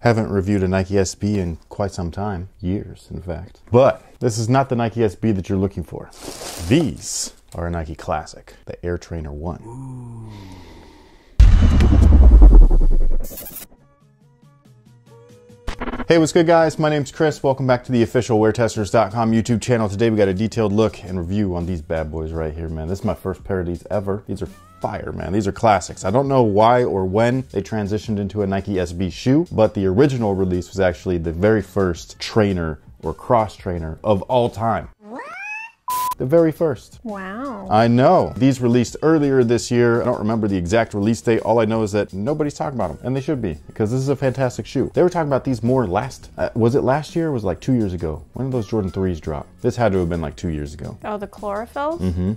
Haven't reviewed a Nike SB in quite some time. Years, in fact. But this is not the Nike SB that you're looking for. These are a Nike classic, the Air Trainer 1. Ooh. Hey, what's good guys? My name's Chris. Welcome back to the official WearTesters.com YouTube channel. Today we got a detailed look and review on these bad boys right here, man. This is my first pair of these ever. These are fire, man. These are classics. I don't know why or when they transitioned into a Nike SB shoe, but the original release was actually the very first trainer or cross trainer of all time. The very first. Wow. I know. These released earlier this year. I don't remember the exact release date. All I know is that nobody's talking about them, and they should be, because this is a fantastic shoe. They were talking about these more was it last year or was it like 2 years ago? When did those Jordan 3s drop? This had to have been like 2 years ago. Oh, the Chlorophyll? Mm-hmm.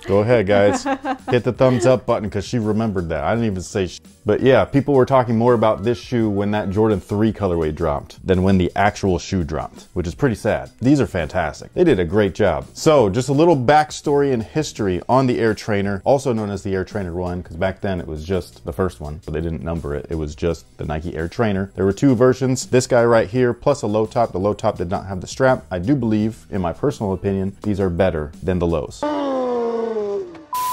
Go ahead, guys. Hit the thumbs up button because she remembered that. I didn't even say sh. But yeah, people were talking more about this shoe when that Jordan 3 colorway dropped than when the actual shoe dropped, which is pretty sad. These are fantastic. They did a great job. So just a little backstory and history on the Air Trainer, also known as the Air Trainer 1, because back then it was just the first one, but they didn't number it. It was just the Nike Air Trainer. There were two versions, this guy right here, plus a low top. The low top did not have the strap. I do believe, in my personal opinion, these are better than the lows.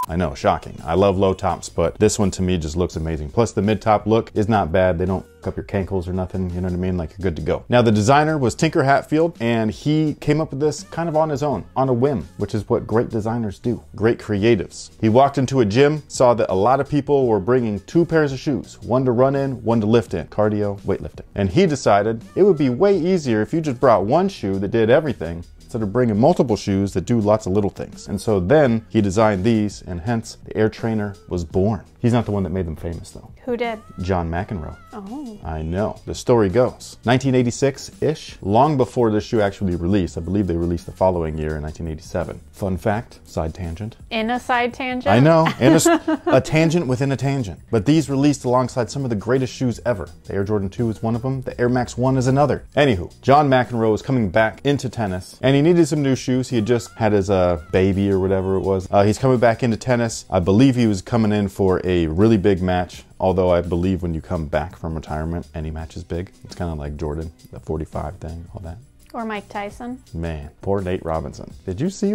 I know, shocking. I love low tops, but this one to me just looks amazing. Plus the mid-top look is not bad. They don't fuck up your cankles or nothing, you know what I mean? Like, you're good to go. Now the designer was Tinker Hatfield, and he came up with this kind of on his own, on a whim, which is what great designers do, great creatives. He walked into a gym, saw that a lot of people were bringing two pairs of shoes, one to run in, one to lift in, cardio, weightlifting. And he decided it would be way easier if you just brought one shoe that did everything, instead of bringing multiple shoes that do lots of little things. And so then he designed these, and hence the Air Trainer was born. He's not the one that made them famous though. Who did? John McEnroe. Oh. I know. The story goes 1986-ish, long before this shoe actually released. I believe they released the following year in 1987. Fun fact, side tangent. In a side tangent? I know, in a tangent within a tangent. But these released alongside some of the greatest shoes ever. The Air Jordan 2 is one of them. The Air Max 1 is another. Anywho, John McEnroe was coming back into tennis, and he needed some new shoes. He had just had his baby or whatever it was. He's coming back into tennis. I believe he was coming in for a really big match. Although I believe when you come back from retirement, any match is big. It's kind of like Jordan, the 45 thing, all that. Or Mike Tyson. Man, poor Nate Robinson. Did you see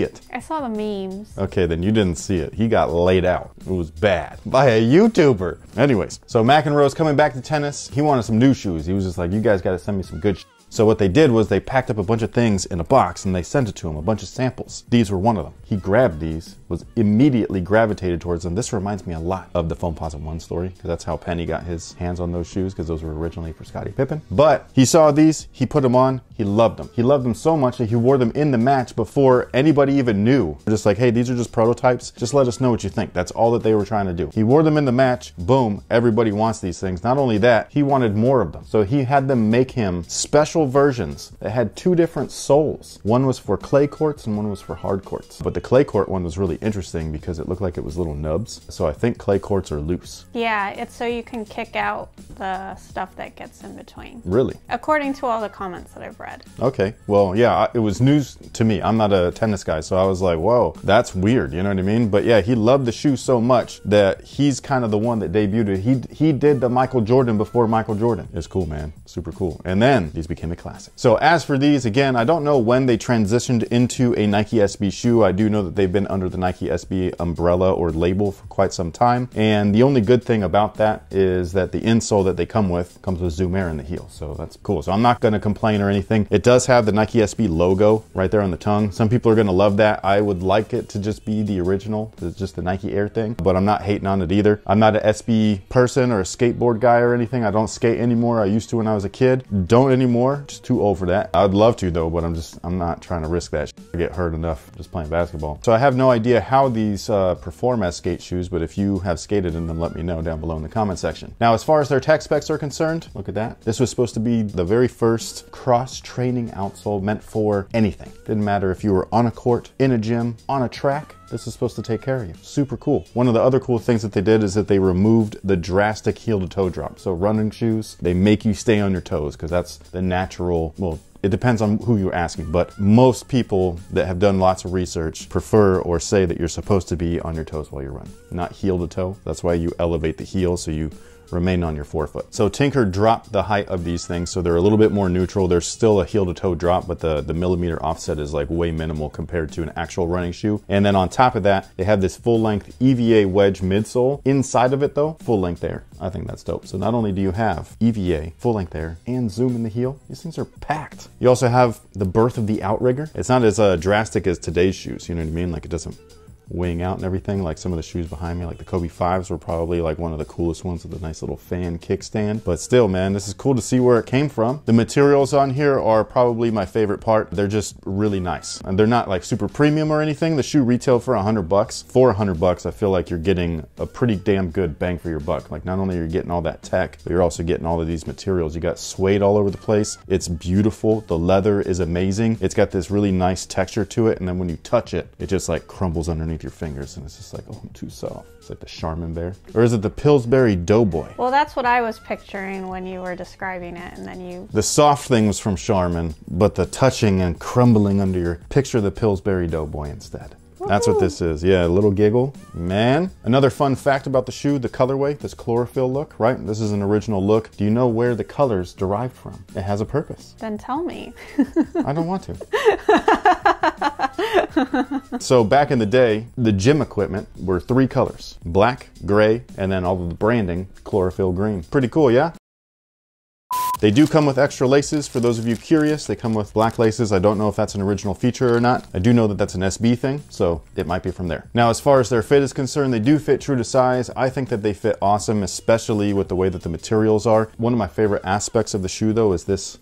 it? I saw the memes. Okay, then you didn't see it. He got laid out. It was bad by a YouTuber. Anyways, so McEnroe's coming back to tennis. He wanted some new shoes. He was just like, you guys got to send me some good So what they did was they packed up a bunch of things in a box and they sent it to him, a bunch of samples. These were one of them. He grabbed these, was immediately gravitated towards them. This reminds me a lot of the Foamposite 1 story, because that's how Penny got his hands on those shoes, because those were originally for Scottie Pippen. But he saw these, he put them on, he loved them. He loved them so much that he wore them in the match before anybody even knew. Just like, hey, these are just prototypes. Just let us know what you think. That's all that they were trying to do. He wore them in the match, boom, everybody wants these things. Not only that, he wanted more of them. So he had them make him special versions that had two different soles. One was for clay courts and one was for hard courts. But the clay court one was really interesting because it looked like it was little nubs. So I think clay courts are loose. Yeah, it's so you can kick out the stuff that gets in between. Really? According to all the comments that I've read. Okay, well, yeah, it was news to me. I'm not a tennis guy, so I was like, whoa, that's weird, you know what I mean? But yeah, he loved the shoe so much that he's kind of the one that debuted it. He did the Michael Jordan before Michael Jordan. It's cool, man, super cool. And then these became a classic. So as for these, again, I don't know when they transitioned into a Nike SB shoe. I do know that they've been under the Nike SB umbrella or label for quite some time. And the only good thing about that is that the insole that they come with comes with Zoom Air in the heel. So that's cool. So I'm not going to complain or anything. It does have the Nike SB logo right there on the tongue. Some people are going to love that. I would like it to just be the original. It's just the Nike Air thing, but I'm not hating on it either. I'm not an SB person or a skateboard guy or anything. I don't skate anymore. I used to when I was a kid. Don't anymore. Just too old for that. I'd love to though, but I'm not trying to risk that. I get hurt enough just playing basketball. So I have no idea how these perform as skate shoes, but if you have skated in them, let me know down below in the comment section. Now, as far as their tech specs are concerned, look at that. This was supposed to be the very first cross-training outsole meant for anything. Didn't matter if you were on a court, in a gym, on a track, this is supposed to take care of you. Super cool. One of the other cool things that they did is that they removed the drastic heel to toe drop. So running shoes, they make you stay on your toes because that's the natural, well, it depends on who you're asking, but most people that have done lots of research prefer or say that you're supposed to be on your toes while you run, not heel to toe. That's why you elevate the heel so you remain on your forefoot. So Tinker dropped the height of these things, so they're a little bit more neutral. There's still a heel to toe drop, but the millimeter offset is like way minimal compared to an actual running shoe. And then on top of that, they have this full length EVA wedge midsole. Inside of it though, full length Air. I think that's dope. So not only do you have EVA, full length Air, and zoom in the heel, these things are packed. You also have the birth of the outrigger. It's not as drastic as today's shoes, you know what I mean? Like it doesn't wing out and everything like some of the shoes behind me, like the Kobe 5s were probably like one of the coolest ones with a nice little fan kickstand. But still, man, this is cool to see where it came from. The materials on here are probably my favorite part. They're just really nice, and they're not like super premium or anything. The shoe retailed for $100. For $100, I feel like you're getting a pretty damn good bang for your buck. Like not only are you getting all that tech, but you're also getting all of these materials. You got suede all over the place. It's beautiful. The leather is amazing. It's got this really nice texture to it, and then when you touch it, it just like crumbles underneath your fingers, and it's just like, oh, I'm too soft. It's like the Charmin Bear. Or is it the Pillsbury Doughboy? Well, that's what I was picturing when you were describing it, and then you... The soft thing was from Charmin, but the touching and crumbling under your... Picture the Pillsbury Doughboy instead. That's what this is. Yeah, a little giggle. Man. Another fun fact about the shoe, the colorway, this chlorophyll look, right? This is an original look. Do you know where the color's derived from? It has a purpose. Then tell me. I don't want to. So back in the day, the gym equipment were 3 colors: black, gray, and then all of the branding, chlorophyll green. Pretty cool, yeah? They do come with extra laces. For those of you curious, they come with black laces. I don't know if that's an original feature or not. I do know that that's an SB thing, so it might be from there. Now, as far as their fit is concerned, they do fit true to size. I think that they fit awesome, especially with the way that the materials are. One of my favorite aspects of the shoe, though, is this.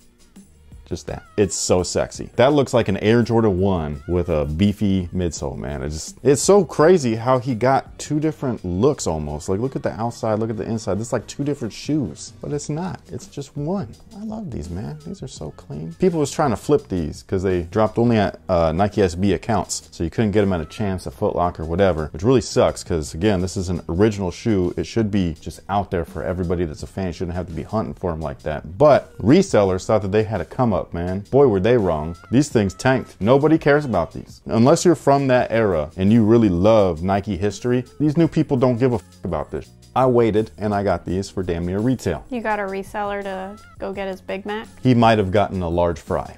Just that. It's so sexy. That looks like an Air Jordan 1 with a beefy midsole, man. It's so crazy how he got 2 different looks almost. Like, look at the outside, look at the inside. This is like 2 different shoes, but it's not. It's just one. I love these, man. These are so clean. People was trying to flip these because they dropped only at Nike SB accounts, so you couldn't get them at a Champs, a Foot Locker, whatever, which really sucks because, again, this is an original shoe. It should be just out there for everybody that's a fan. You shouldn't have to be hunting for them like that. But resellers thought that they had to come up, man. Boy, were they wrong. These things tanked. Nobody cares about these. Unless you're from that era and you really love Nike history, these new people don't give a f about this. I waited and I got these for damn near retail. You got a reseller to go get his Big Mac? He might have gotten a large fry.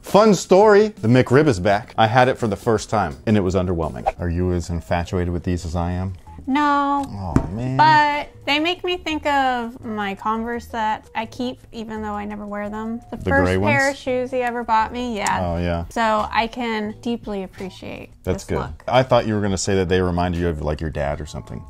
Fun story, the McRib is back. I had it for the first time and it was underwhelming. Are you as infatuated with these as I am? No. Oh, man. But they make me think of my Converse that I keep, even though I never wear them. The first pair of shoes he ever bought me, yeah. Oh, yeah. So I can deeply appreciate That's this good. look. I thought you were going to say that they reminded you of like your dad or something.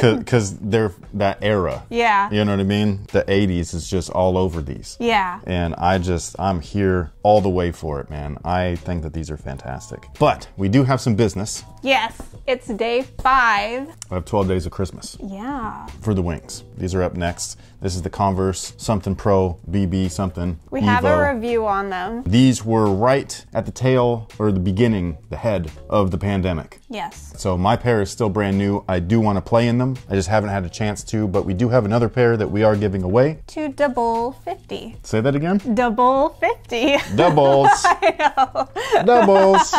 Because they're that era. Yeah. You know what I mean? The 80s is just all over these. Yeah. And I'm here all the way for it, man. I think that these are fantastic. But we do have some business. Yes, it's day 5. I have 12 days of Christmas. Yeah. For the wings. These are up next. This is the Converse something Pro BB something. We have a Evo. review on them. These were right at the tail or the beginning, the head of the pandemic. Yes. So my pair is still brand new. I do want to play in them. I just haven't had a chance to, but we do have another pair that we are giving away. To double 50. Say that again? Double 50. Doubles. I know. Doubles.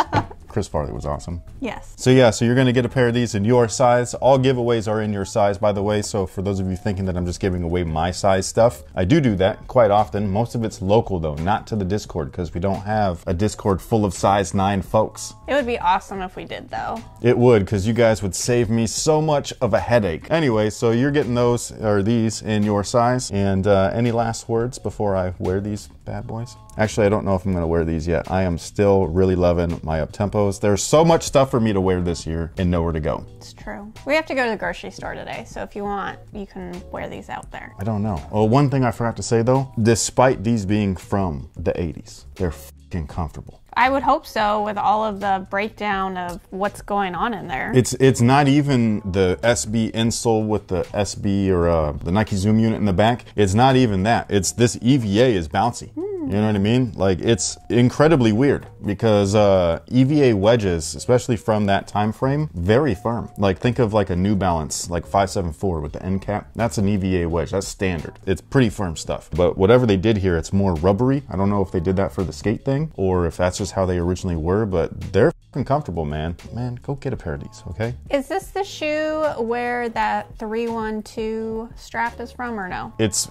Chris Farley was awesome. Yes. So yeah, so you're going to get a pair of these in your size. All giveaways are in your size, by the way. So for those of you thinking that I'm just giving away my size stuff, I do that quite often. Most of it's local though, not to the Discord, because we don't have a Discord full of size 9 folks. It would be awesome if we did though. It would, because you guys would save me so much of a headache. Anyway, so you're getting those or these in your size. And any last words before I wear these bad boys? Actually, I don't know if I'm going to wear these yet. I am still really loving my up-tempos. There's so much stuff for me to wear this year and nowhere to go. It's true. We have to go to the grocery store today, so if you want, you can wear these out there. I don't know. Well, one thing I forgot to say though, despite these being from the 80s, they're f***ing comfortable. I would hope so, with all of the breakdown of what's going on in there. It's not even the SB insole with the SB or the Nike Zoom unit in the back. It's not even that. It's this EVA is bouncy. You know what I mean? Like, it's incredibly weird because EVA wedges, especially from that time frame, very firm. Like, think of like a New Balance, like 574 with the end cap. That's an EVA wedge. That's standard. It's pretty firm stuff. But whatever they did here, it's more rubbery. I don't know if they did that for the skate thing or if that's just how they originally were, but they're fucking comfortable, man. Man, go get a pair of these, okay? Is this the shoe where that 312 strap is from, or no? It's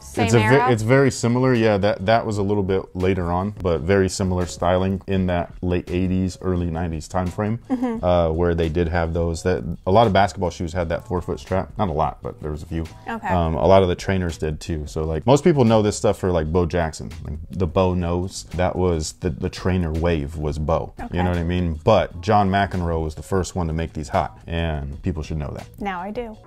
very similar. Yeah, that was a little bit later on, but very similar styling in that late 80s, early 90s time frame, where they did have those. That a lot of basketball shoes had that 4-foot strap. Not a lot, but there was a few. Okay. A lot of the trainers did too. So like most people know this stuff for like Bo Jackson, like the Bo nose. That was the trainer wave was Bo. Okay. You know what I mean? But John McEnroe was the first one to make these hot, and people should know that. Now I do.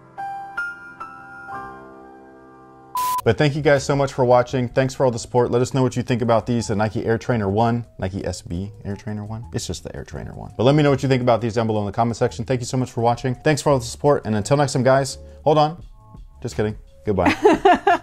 But thank you guys so much for watching. Thanks for all the support. Let us know what you think about these, the Nike Air Trainer 1, Nike SB Air Trainer 1. It's just the Air Trainer 1. But let me know what you think about these down below in the comment section. Thank you so much for watching. Thanks for all the support. And until next time, guys, hold on. Just kidding. Goodbye.